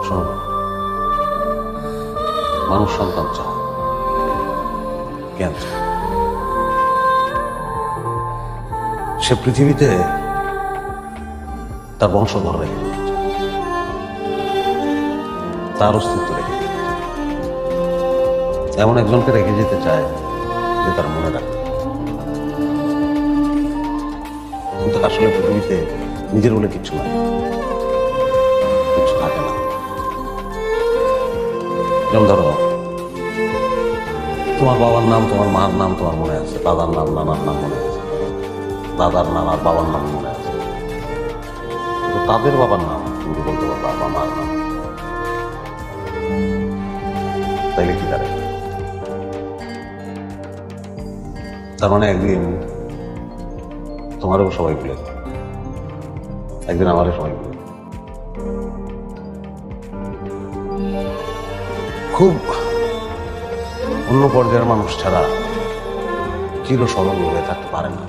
শোনো, মানুষ সন্তান চায়, জ্ঞান চায়। সে পৃথিবীতে তার বংশধর রেখে দিতে চায়, তার অস্তিত্ব রেখে দিতে চায়, এমন একজনকে রেখে যেতে চায় যে তার মনে রাখে। কিন্তু আসলে পৃথিবীতে নিজের বলে কিচ্ছু নাই, কিছু থাকে না। যেমন ধরো, তোমার বাবার নাম, তোমার মার নাম তোমার মনে আছে, দাদার নাম, নানার নাম মনে আছে, দাদার নানার বাবার নাম মনে আছে, কিন্তু তাদের বাবার নাম তুমি বলতে পারবা বা মার নাম, তাইলে কি দাঁড়ায়? তার মানে একদিন তোমারও সবাই ভুলে যাবে, একদিন আমারও সবাই ভুলে যাবে। খুব অন্য পর্যায়ের মানুষ ছাড়া চিরস্মরণ হয়ে থাকতে পারে না।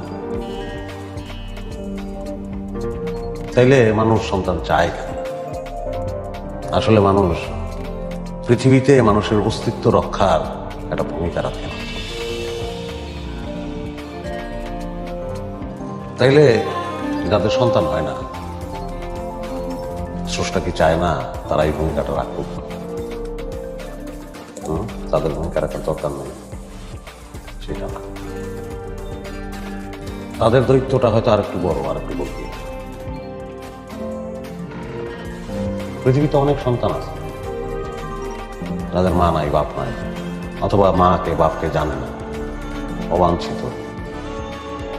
তাইলে মানুষ সন্তান চায় কেন? আসলে মানুষ পৃথিবীতে মানুষের অস্তিত্ব রক্ষার একটা ভূমিকা রাখে না। তাইলে যাদের সন্তান হয় না, স্রষ্টা কি চায় না তারা এই ভূমিকাটা রাখুক? তাদের ভূমিকা রাখার দরকার নেই, সেটা না। তাদের দায়িত্বটা হয়তো আর একটু বড়, আর একটু গভীর। পৃথিবীতে অনেক সন্তান আছে যাদের মা নাই, বাপ নাই, অথবা মাকে বাপকে জানে না, অবাঞ্ছিত,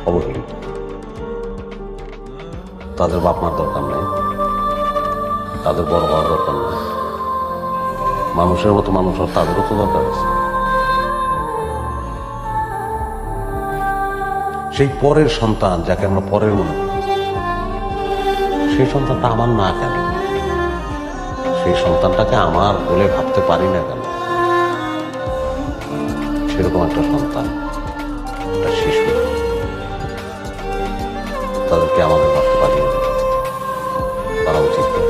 অবহেলিত। তাদের বাপ মার দরকার নেই, তাদের বড় হওয়ার দরকার নেই। মানুষের মতো মানুষ আর তাদেরও তো দরকার আছে। সেই পরের সন্তান যাকে আমরা পরের মনে করি, সেই সন্তানটা আমার না কেন? সেই সন্তানটাকে আমার বলে ভাবতে পারি না কেন? সেরকম একটা সন্তান, একটা শিশু, তাদেরকে আমাদের ভাবতে পারি না, তারা উচিত পারি।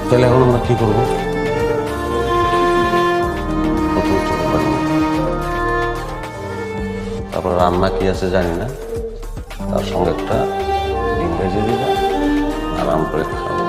তাহলে এখন আমরা কি করবো? তারপর রান্না কি আছে জানি না, তার সঙ্গে একটা ডিম ভেজে দিবা, আরাম করে খাবো।